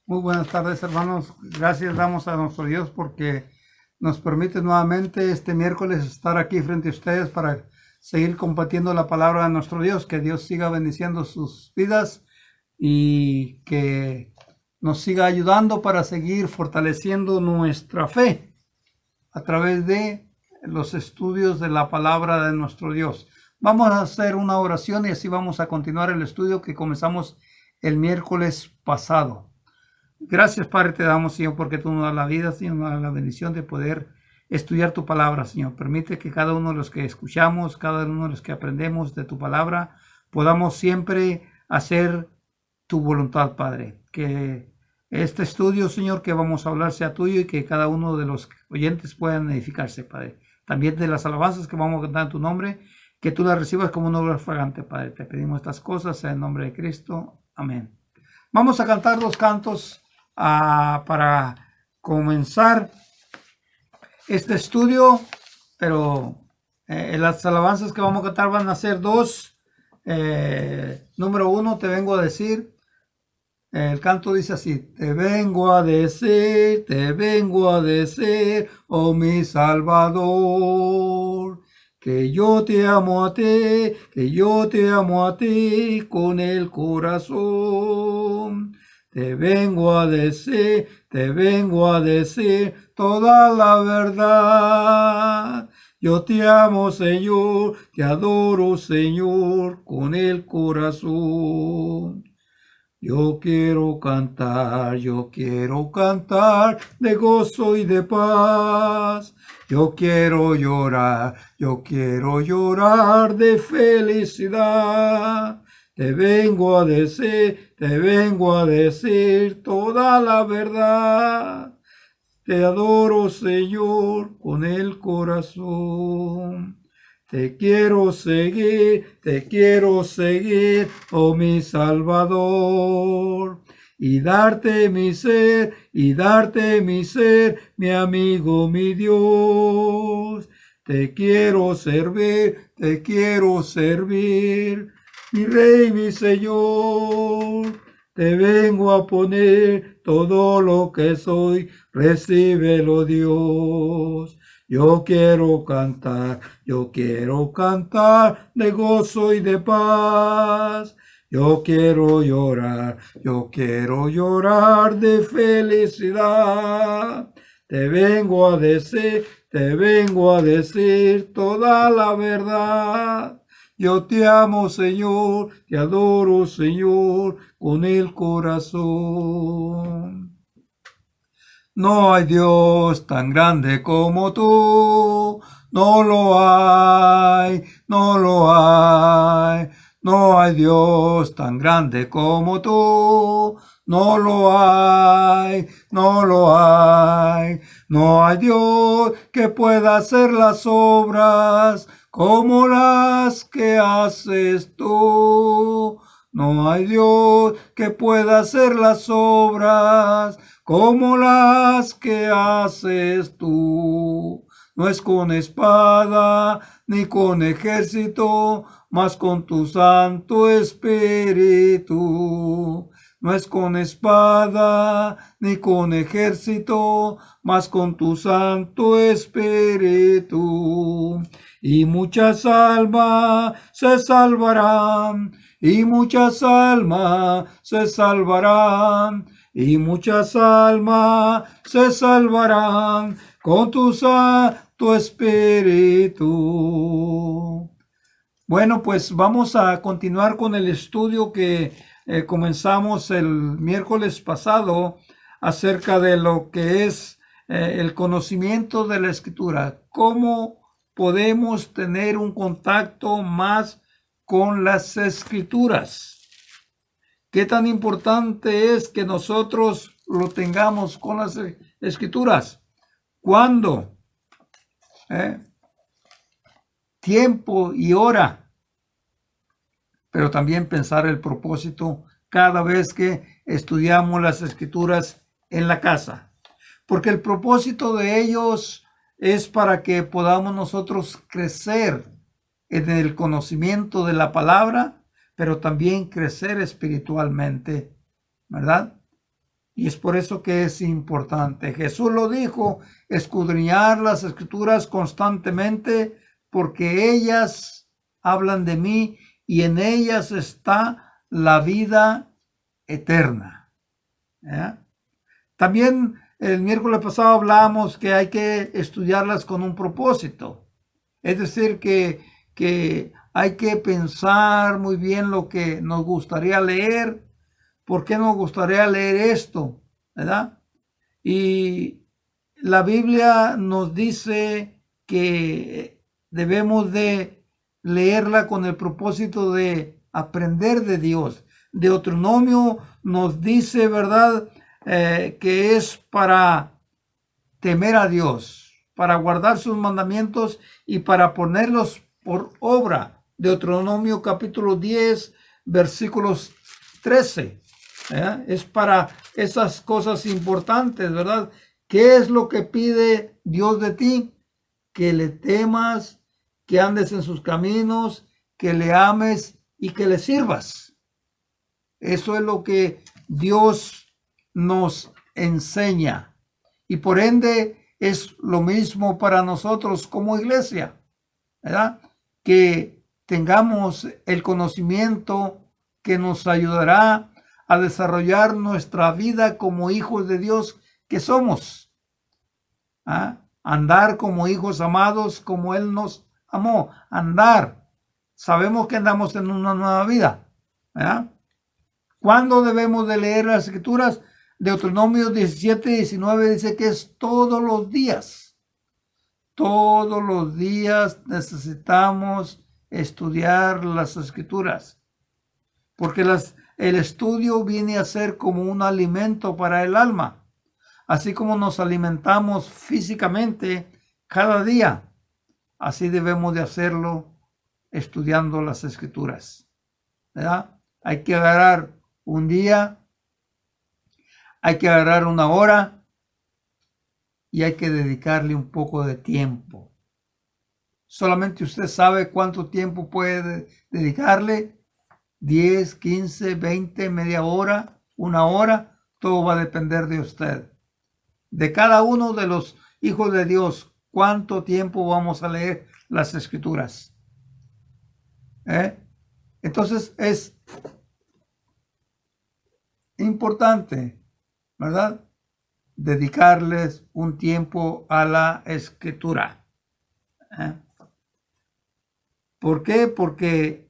Muy buenas tardes, hermanos. Gracias damos a nuestro Dios porque nos permite nuevamente este miércoles estar aquí frente a ustedes para seguir compartiendo la palabra de nuestro Dios. Que Dios siga bendiciendo sus vidas y que nos siga ayudando para seguir fortaleciendo nuestra fe a través de los estudios de la palabra de nuestro Dios. Vamos a hacer una oración y así vamos a continuar el estudio que comenzamos el miércoles pasado. Gracias, Padre, te damos, Señor, porque tú nos das la vida, Señor, nos das la bendición de poder estudiar tu palabra, Señor. Permite que cada uno de los que escuchamos, cada uno de los que aprendemos de tu palabra, podamos siempre hacer tu voluntad, Padre. Que este estudio, Señor, que vamos a hablar sea tuyo y que cada uno de los oyentes puedan edificarse, Padre. También de las alabanzas que vamos a cantar en tu nombre, que tú las recibas como un obra fragante, Padre. Te pedimos estas cosas en nombre de Cristo. Amén. Vamos a cantar dos cantos para comenzar este estudio, pero las alabanzas que vamos a cantar van a ser dos. Número uno, te vengo a decir. El canto dice así: te vengo a decir, oh mi Salvador, que yo te amo a ti, que yo te amo a ti con el corazón. Te vengo a decir toda la verdad. Yo te amo, Señor, te adoro, Señor, con el corazón. Yo quiero cantar de gozo y de paz. Yo quiero llorar de felicidad. Te vengo a decir toda la verdad. Te adoro, Señor, con el corazón. Te quiero seguir, oh mi Salvador, y darte mi ser, mi amigo, mi Dios. Te quiero servir, mi Rey, mi Señor. Te vengo a poner todo lo que soy, recíbelo, Dios. Yo quiero cantar de gozo y de paz. Yo quiero llorar de felicidad. Te vengo a decir toda la verdad. Yo te amo, Señor, te adoro, Señor, con el corazón. No hay Dios tan grande como tú, no lo hay. No hay Dios tan grande como tú, no lo hay. No hay Dios que pueda hacer las obras como las que haces tú. No hay Dios que pueda hacer las obras como las que haces tú. No es con espada ni con ejército, mas con tu Santo Espíritu. No es con espada ni con ejército, mas con tu Santo Espíritu. Y muchas almas se salvarán, y muchas almas se salvarán, y muchas almas se salvarán con tu Santo Espíritu. Bueno, pues vamos a continuar con el estudio que comenzamos el miércoles pasado acerca de lo que es el conocimiento de la Escritura. ¿Cómo podemos tener un contacto más con las Escrituras? ¿Qué tan importante es que nosotros lo tengamos con las Escrituras? ¿Cuándo? Tiempo y hora. Pero también pensar el propósito cada vez que estudiamos las Escrituras en la casa. Porque el propósito de ellos es para que podamos nosotros crecer en el conocimiento de la palabra, pero también crecer espiritualmente, ¿verdad? Y es por eso que es importante. Jesús lo dijo, escudriñar las escrituras constantemente, porque ellas hablan de mí y en ellas está la vida eterna. ¿Eh? También el miércoles pasado hablábamos que hay que estudiarlas con un propósito. Es decir, que hay que pensar muy bien lo que nos gustaría leer. ¿Por qué nos gustaría leer esto? ¿Verdad? Y la Biblia nos dice que debemos de leerla con el propósito de aprender de Dios. Deuteronomio nos dice, ¿verdad?, que es para temer a Dios, para guardar sus mandamientos y para ponerlos por obra. Deuteronomio capítulo 10, versículos 13. Es para esas cosas importantes, ¿verdad? ¿Qué es lo que pide Dios de ti? Que le temas, que andes en sus caminos, que le ames y que le sirvas. Eso es lo que Dios nos enseña. Y por ende es lo mismo para nosotros como iglesia, ¿verdad? Que tengamos el conocimiento que nos ayudará a desarrollar nuestra vida como hijos de Dios que somos. Andar como hijos amados como Él nos amó. Andar. Sabemos que andamos en una nueva vida. ¿Verdad? ¿Cuándo debemos de leer las escrituras? Deuteronomio 17, 19 dice que es todos los días. Todos los días necesitamos estudiar las escrituras. Porque el estudio viene a ser como un alimento para el alma. Así como nos alimentamos físicamente cada día, así debemos de hacerlo estudiando las escrituras. ¿Verdad? Hay que agarrar un día, hay que agarrar una hora y hay que dedicarle un poco de tiempo. Solamente usted sabe cuánto tiempo puede dedicarle. 10, 15, 20, media hora, una hora, todo va a depender de usted. De cada uno de los hijos de Dios, ¿cuánto tiempo vamos a leer las escrituras? Entonces es importante, ¿verdad?, dedicarles un tiempo a la escritura. ¿Por qué? Porque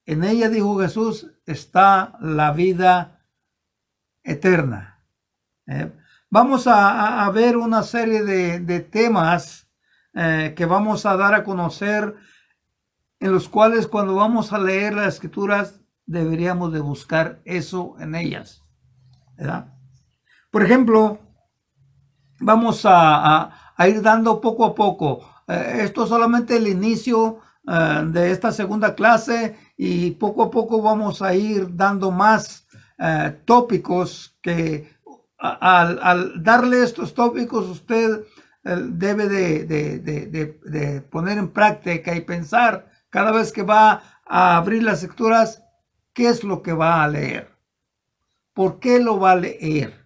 en ella, dijo Jesús, está la vida eterna. Vamos a ver una serie de temas que vamos a dar a conocer, en los cuales cuando vamos a leer las escrituras deberíamos de buscar eso en ellas, ¿verdad? Por ejemplo, vamos a ir dando poco a poco. Esto es solamente el inicio de esta segunda clase y poco a poco vamos a ir dando más tópicos que al darle estos tópicos usted debe de poner en práctica y pensar cada vez que va a abrir las escrituras, ¿qué es lo que va a leer? ¿Por qué lo va a leer?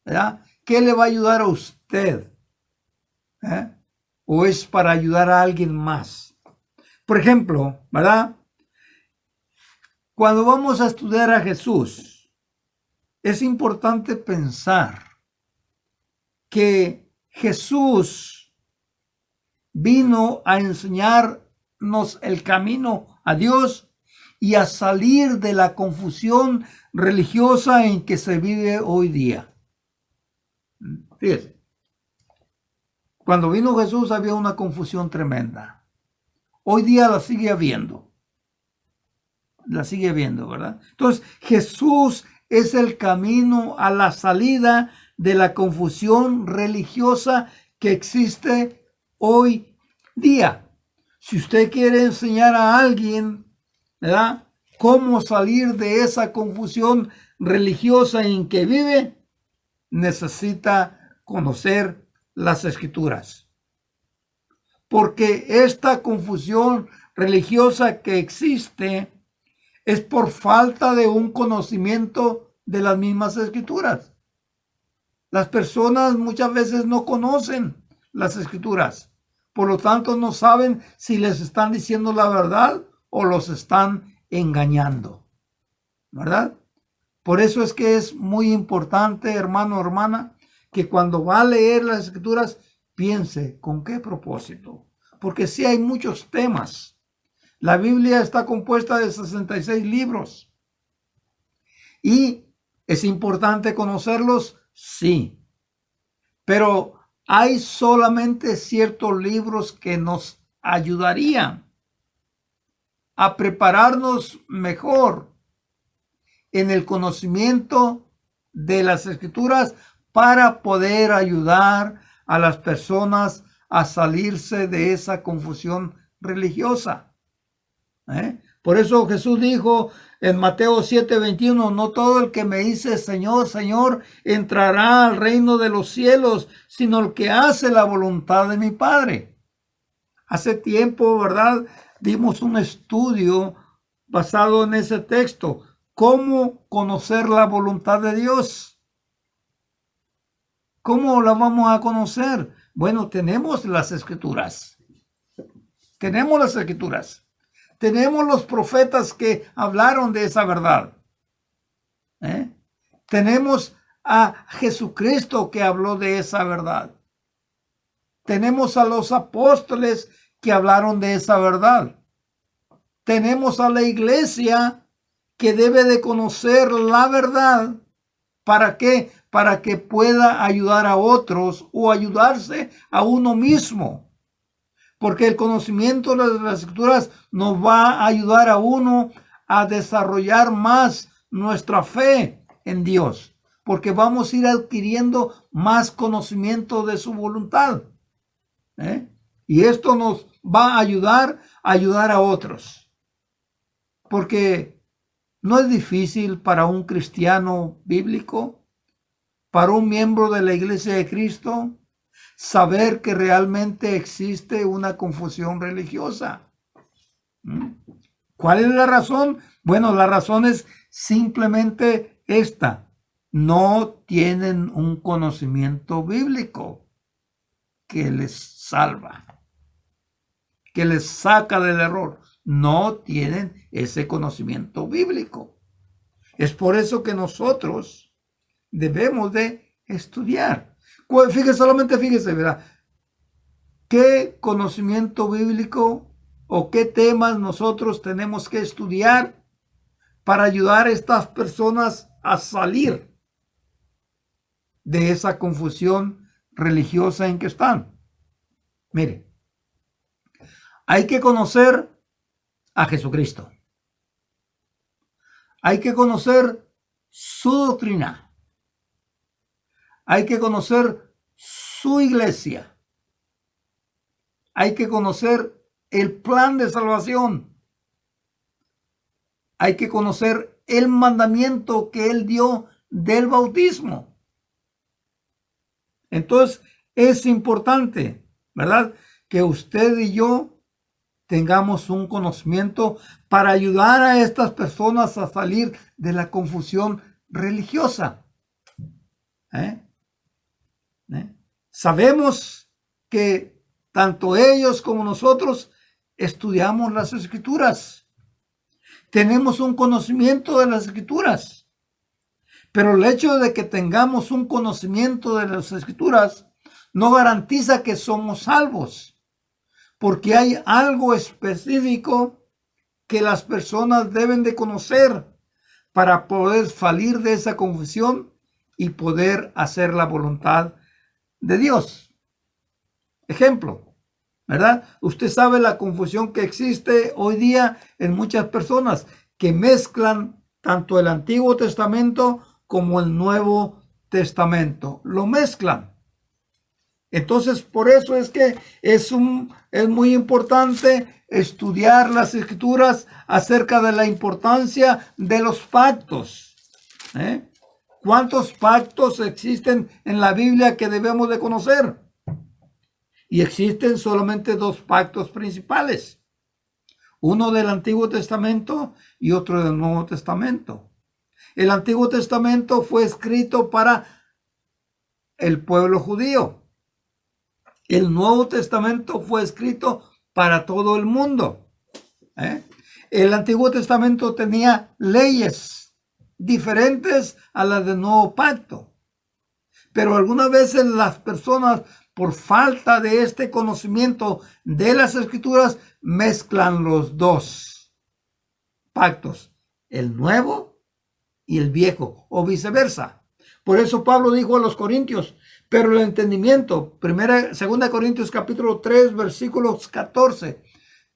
¿Verdad? ¿Qué le va a ayudar a usted? ¿O es para ayudar a alguien más? Por ejemplo, ¿verdad? Cuando vamos a estudiar a Jesús, es importante pensar que Jesús vino a enseñarnos el camino a Dios y a salir de la confusión religiosa en que se vive hoy día. Fíjese, cuando vino Jesús había una confusión tremenda. Hoy día la sigue habiendo. La sigue habiendo, ¿verdad? Entonces, Jesús es el camino a la salida de la confusión religiosa que existe hoy día. Si usted quiere enseñar a alguien, ¿verdad?, cómo salir de esa confusión religiosa en que vive, necesita conocer las escrituras. Porque esta confusión religiosa que existe es por falta de un conocimiento de las mismas escrituras. Las personas muchas veces no conocen las Escrituras. Por lo tanto, no saben si les están diciendo la verdad o los están engañando. ¿Verdad? Por eso es que es muy importante, hermano o hermana, que cuando va a leer las Escrituras, piense con qué propósito. Porque sí hay muchos temas. La Biblia está compuesta de 66 libros. ¿Y es importante conocerlos? Sí. Pero hay solamente ciertos libros que nos ayudarían a prepararnos mejor en el conocimiento de las Escrituras para poder ayudar a las personas a salirse de esa confusión religiosa. Por eso Jesús dijo en Mateo 7:21, no todo el que me dice Señor, Señor, entrará al reino de los cielos, sino el que hace la voluntad de mi Padre. Hace tiempo, ¿verdad? Dimos un estudio basado en ese texto. ¿Cómo conocer la voluntad de Dios? ¿Cómo la vamos a conocer? Bueno, tenemos las Escrituras. Tenemos las Escrituras. Tenemos los profetas que hablaron de esa verdad. Tenemos a Jesucristo que habló de esa verdad. Tenemos a los apóstoles que hablaron de esa verdad. Tenemos a la iglesia que debe de conocer la verdad. ¿Para qué? Para que pueda ayudar a otros o ayudarse a uno mismo. Porque el conocimiento de las Escrituras nos va a ayudar a uno a desarrollar más nuestra fe en Dios. Porque vamos a ir adquiriendo más conocimiento de su voluntad. Y esto nos va a ayudar a otros. Porque no es difícil para un cristiano bíblico, para un miembro de la Iglesia de Cristo, saber que realmente existe una confusión religiosa. ¿Cuál es la razón? Bueno, la razón es simplemente esta. No tienen un conocimiento bíblico que les salva, que les saca del error. No tienen ese conocimiento bíblico. Es por eso que nosotros debemos de estudiar. Fíjese, ¿verdad? ¿Qué conocimiento bíblico o qué temas nosotros tenemos que estudiar para ayudar a estas personas a salir de esa confusión religiosa en que están? Mire, hay que conocer a Jesucristo. Hay que conocer su doctrina. Hay que conocer su iglesia. Hay que conocer el plan de salvación. Hay que conocer el mandamiento que Él dio del bautismo. Entonces, es importante, ¿verdad?, que usted y yo tengamos un conocimiento para ayudar a estas personas a salir de la confusión religiosa. Sabemos que tanto ellos como nosotros estudiamos las Escrituras. Tenemos un conocimiento de las Escrituras. Pero el hecho de que tengamos un conocimiento de las Escrituras no garantiza que somos salvos. Porque hay algo específico que las personas deben de conocer para poder salir de esa confusión y poder hacer la voluntad de Dios. Ejemplo, ¿verdad? Usted sabe la confusión que existe hoy día en muchas personas que mezclan tanto el Antiguo Testamento como el Nuevo Testamento. Lo mezclan. Entonces, por eso es que es muy importante estudiar las Escrituras acerca de la importancia de los pactos. ¿Cuántos pactos existen en la Biblia que debemos de conocer? Y existen solamente dos pactos principales. Uno del Antiguo Testamento y otro del Nuevo Testamento. El Antiguo Testamento fue escrito para el pueblo judío. El Nuevo Testamento fue escrito para todo el mundo. El Antiguo Testamento tenía leyes diferentes a las del Nuevo Pacto. Pero algunas veces las personas, por falta de este conocimiento de las Escrituras, mezclan los dos pactos, el nuevo y el viejo, o viceversa. Por eso Pablo dijo a los Corintios, pero el entendimiento, 2 Corintios capítulo 3, versículos 14,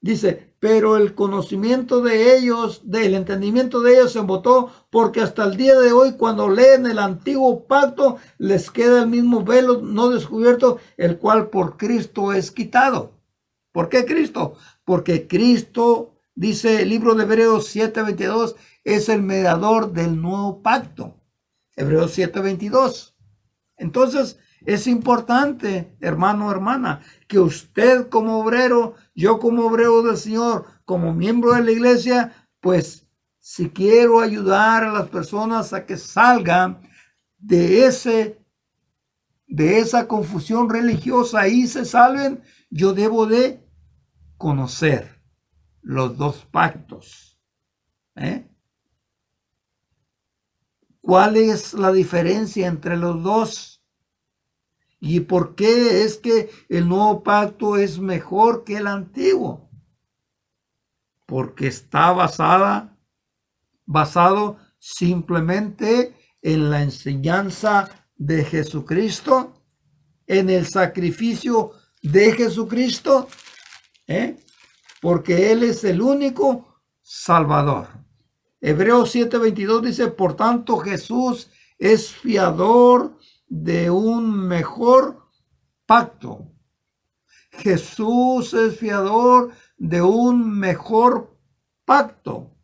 dice, pero el conocimiento de ellos, el entendimiento de ellos se embotó, porque hasta el día de hoy, cuando leen el antiguo pacto, les queda el mismo velo no descubierto, el cual por Cristo es quitado. ¿Por qué Cristo? Porque Cristo, dice el libro de Hebreos 7:22, es el mediador del nuevo pacto. Hebreos 7:22. Entonces, es importante, hermano, hermana, que usted como obrero, yo como obrero del Señor, como miembro de la iglesia, pues si quiero ayudar a las personas a que salgan de esa confusión religiosa y se salven, yo debo de conocer los dos pactos. ¿Cuál es la diferencia entre los dos? ¿Y por qué es que el nuevo pacto es mejor que el antiguo? Porque está basado simplemente en la enseñanza de Jesucristo, en el sacrificio de Jesucristo, porque Él es el único Salvador. Hebreos 7:22 dice, por tanto Jesús es fiador de un mejor pacto. Jesús es fiador de un mejor pacto.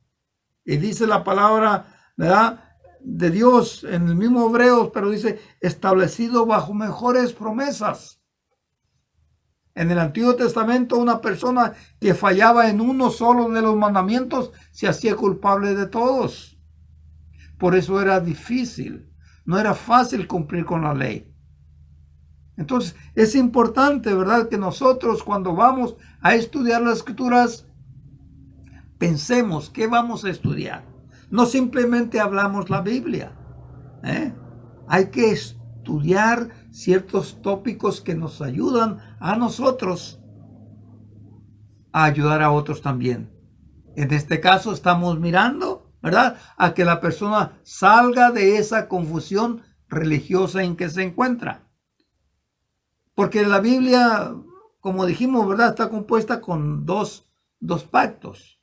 Y dice la palabra, ¿verdad?, de Dios en el mismo Hebreos, pero dice, establecido bajo mejores promesas. En el Antiguo Testamento, una persona que fallaba en uno solo de los mandamientos se hacía culpable de todos. Por eso era difícil. No era fácil cumplir con la ley. Entonces, es importante, ¿verdad?, que nosotros cuando vamos a estudiar las Escrituras, pensemos qué vamos a estudiar. No simplemente hablamos la Biblia. Hay que estudiar ciertos tópicos que nos ayudan a nosotros a ayudar a otros también. En este caso estamos mirando, ¿verdad?, a que la persona salga de esa confusión religiosa en que se encuentra. Porque la Biblia, como dijimos, ¿verdad?, está compuesta con dos pactos.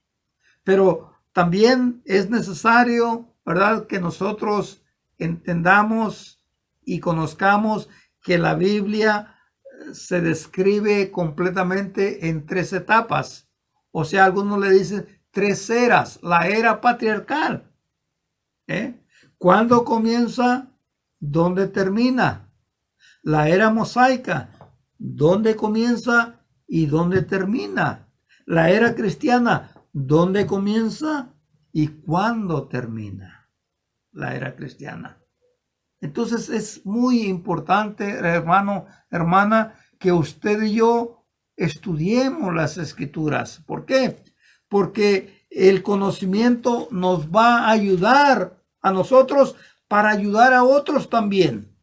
Pero también es necesario, ¿verdad?, que nosotros entendamos y conozcamos que la Biblia se describe completamente en 3 etapas. O sea, algunos le dicen 3 eras. La era patriarcal. ¿Cuándo comienza? ¿Dónde termina? La era mosaica. ¿Dónde comienza y dónde termina? La era cristiana. ¿Dónde comienza y cuándo termina la era cristiana? Entonces es muy importante, hermano, hermana, que usted y yo estudiemos las Escrituras. ¿Por qué? Porque el conocimiento nos va a ayudar a nosotros para ayudar a otros también.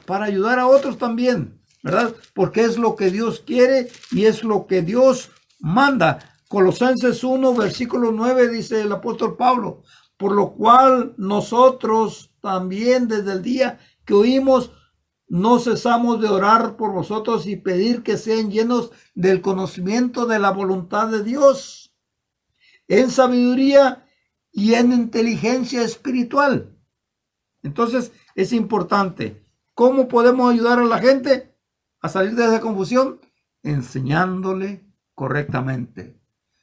Para ayudar a otros también, ¿verdad? Porque es lo que Dios quiere y es lo que Dios manda. Colosenses 1, versículo 9 dice el apóstol Pablo, por lo cual nosotros también desde el día que oímos no cesamos de orar por vosotros y pedir que sean llenos del conocimiento de la voluntad de Dios, en sabiduría y en inteligencia espiritual. Entonces es importante. ¿Cómo podemos ayudar a la gente a salir de esa confusión? Enseñándole correctamente.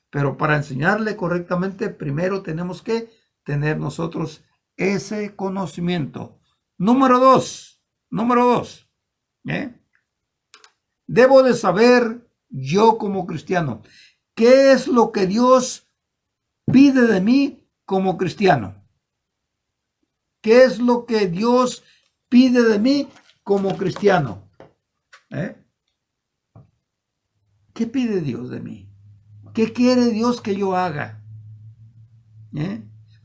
Pero para enseñarle correctamente, primero tenemos que tener nosotros ese conocimiento. Número dos. Debo de saber yo como cristiano, ¿qué es lo que Dios pide de mí como cristiano? ¿Qué es lo que Dios pide de mí como cristiano, ¿qué pide Dios de mí? ¿Qué quiere Dios que yo haga?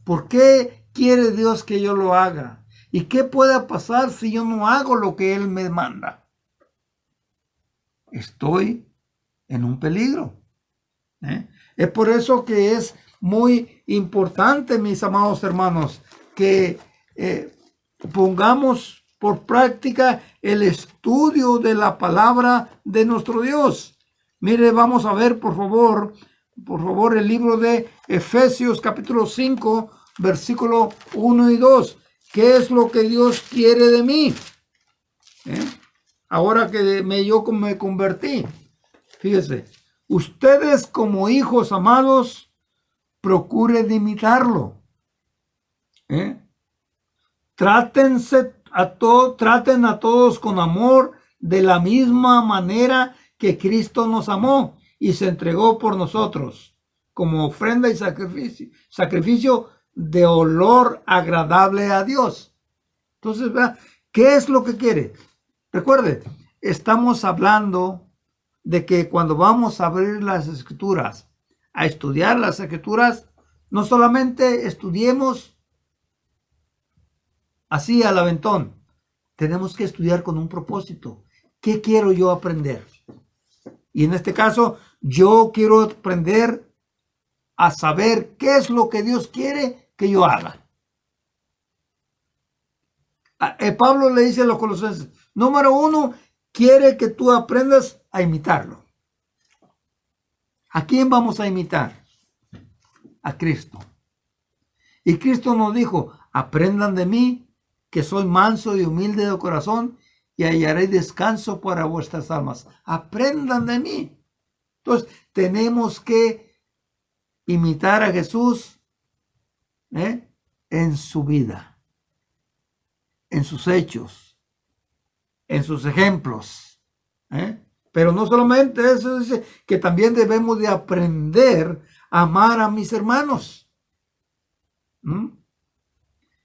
¿Por qué quiere Dios que yo lo haga? ¿Y qué puede pasar si yo no hago lo que Él me manda? Estoy en un peligro. Es por eso que es muy importante, mis amados hermanos, que pongamos por práctica el estudio de la palabra de nuestro Dios. Mire, vamos a ver, por favor, el libro de Efesios capítulo 5, versículo 1 y 2. ¿Qué es lo que Dios quiere de mí? Ahora que yo me convertí, fíjese, ustedes como hijos amados, procuren imitarlo. Traten a todos con amor, de la misma manera que Cristo nos amó y se entregó por nosotros como ofrenda y sacrificio de olor agradable a Dios. Entonces, ¿qué es lo que quiere? Recuerde, estamos hablando de que cuando vamos a abrir las Escrituras, a estudiar las Escrituras, no solamente estudiemos así al aventón, tenemos que estudiar con un propósito. ¿Qué quiero yo aprender? Y en este caso, yo quiero aprender a saber qué es lo que Dios quiere que yo haga. Pablo le dice a los colosenses, número 1, quiere que tú aprendas a imitarlo. ¿A quién vamos a imitar? A Cristo. Y Cristo nos dijo, aprendan de mí, que soy manso y humilde de corazón, y hallaré descanso para vuestras almas. Aprendan de mí. Entonces, tenemos que imitar a Jesús en su vida, en sus hechos, en sus ejemplos. Pero no solamente eso, dice que también debemos de aprender a amar a mis hermanos.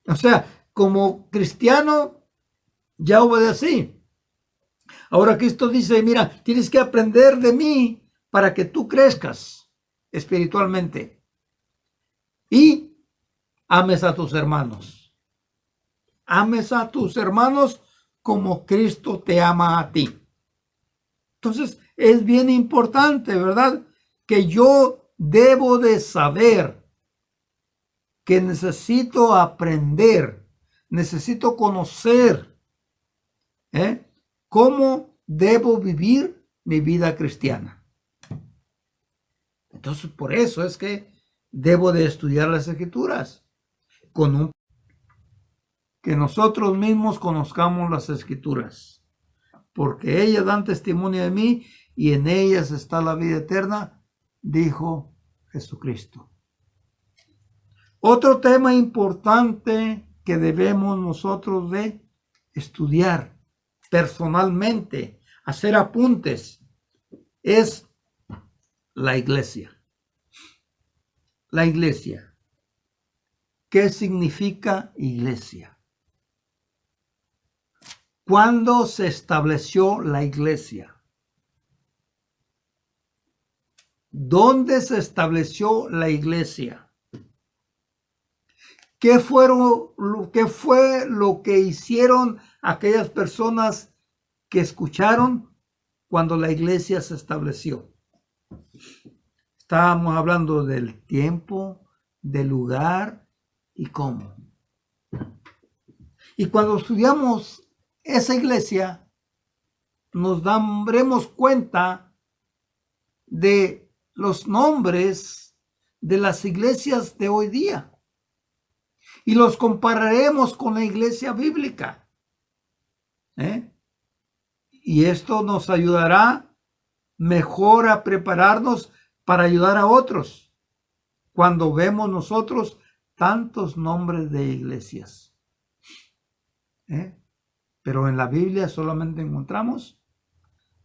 O sea, como cristiano, ya obedecí. Ahora Cristo dice, mira, tienes que aprender de mí para que tú crezcas espiritualmente y ames a tus hermanos. Ames a tus hermanos como Cristo te ama a ti. Entonces, es bien importante, ¿verdad? Que yo debo de saber que necesito aprender, necesito conocer cómo debo vivir mi vida cristiana. Entonces, por eso es que debo de estudiar las Escrituras, que nosotros mismos conozcamos las Escrituras, porque ellas dan testimonio de mí y en ellas está la vida eterna, dijo Jesucristo. Otro tema importante que debemos nosotros de estudiar personalmente, hacer apuntes, es la iglesia. La iglesia. ¿Qué significa iglesia? ¿Cuándo se estableció la iglesia? ¿Dónde se estableció la iglesia? ¿Qué fue lo que hicieron aquellas personas que escucharon cuando la iglesia se estableció? Estábamos hablando del tiempo, del lugar y cómo. Y cuando estudiamos esa iglesia, nos daremos cuenta de los nombres de las iglesias de hoy día. Y los compararemos con la iglesia bíblica. Y esto nos ayudará mejor a prepararnos para ayudar a otros cuando vemos nosotros tantos nombres de iglesias. Pero en la Biblia solamente encontramos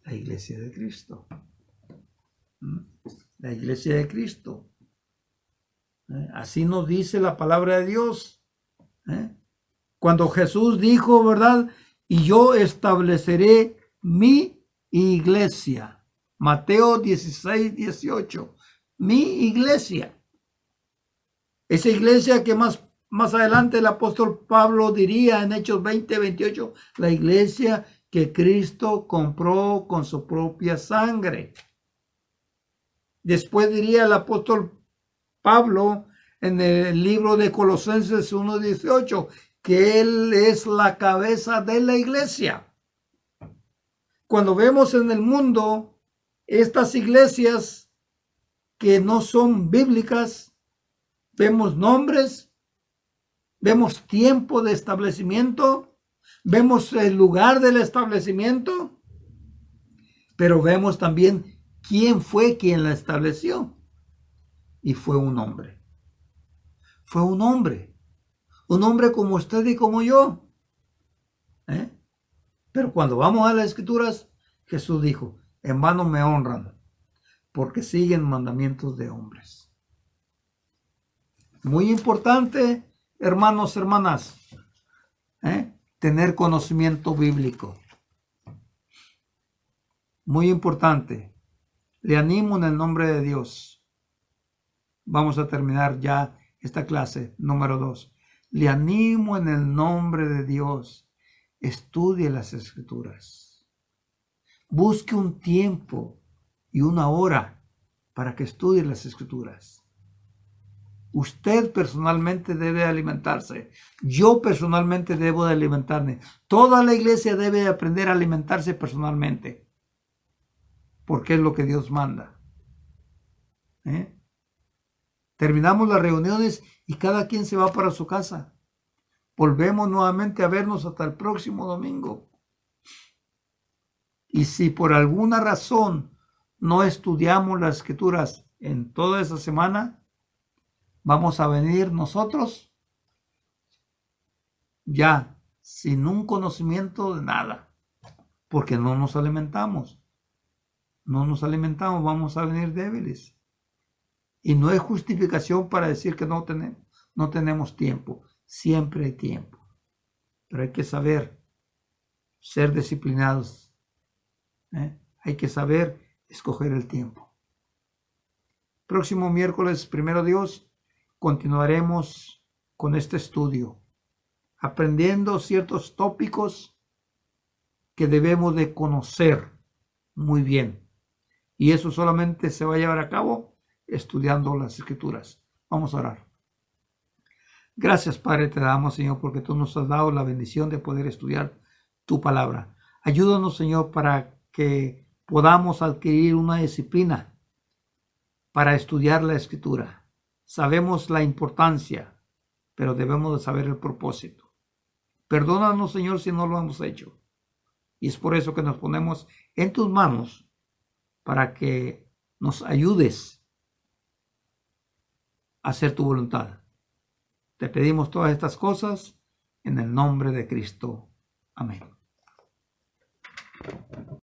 la iglesia de Cristo. La iglesia de Cristo. Así nos dice la palabra de Dios. Cuando Jesús dijo, ¿verdad?, y yo estableceré mi iglesia. Mateo 16, 18. Mi iglesia. Esa iglesia que más adelante el apóstol Pablo diría en Hechos 20, 28, la iglesia que Cristo compró con su propia sangre. Después diría el apóstol Pablo en el libro de Colosenses 1:18 que Él es la cabeza de la iglesia. Cuando vemos en el mundo estas iglesias que no son bíblicas, vemos nombres, vemos tiempo de establecimiento, vemos el lugar del establecimiento, pero vemos también quién fue quien la estableció. Y fue un hombre. Fue un hombre como usted y como yo. Pero cuando vamos a las Escrituras, Jesús dijo, en vano me honran, porque siguen mandamientos de hombres. Muy importante, hermanos, hermanas, tener conocimiento bíblico. Muy importante. Le animo en el nombre de Dios. Vamos a terminar ya esta clase número 2. Le animo en el nombre de Dios. Estudie las Escrituras. Busque un tiempo y una hora para que estudie las Escrituras. Usted personalmente debe alimentarse. Yo personalmente debo de alimentarme. Toda la iglesia debe aprender a alimentarse personalmente. Porque es lo que Dios manda. Terminamos las reuniones y cada quien se va para su casa. Volvemos nuevamente a vernos hasta el próximo domingo. Y si por alguna razón no estudiamos las Escrituras en toda esa semana, vamos a venir nosotros ya sin un conocimiento de nada, porque no nos alimentamos. No nos alimentamos, vamos a venir débiles. Y no es justificación para decir que no tenemos tiempo. Siempre hay tiempo. Pero hay que saber ser disciplinados. Hay que saber escoger el tiempo. Próximo miércoles, primero Dios, continuaremos con este estudio, aprendiendo ciertos tópicos que debemos de conocer muy bien. Y eso solamente se va a llevar a cabo estudiando las Escrituras. Vamos a orar. Gracias, Padre, te damos, Señor, porque tú nos has dado la bendición de poder estudiar tu palabra. Ayúdanos, Señor, para que podamos adquirir una disciplina para estudiar la Escritura. Sabemos la importancia, pero debemos de saber el propósito. Perdónanos, Señor, si no lo hemos hecho. Y es por eso que nos ponemos en tus manos para que nos ayudes a hacer tu voluntad. Te pedimos todas estas cosas en el nombre de Cristo. Amén.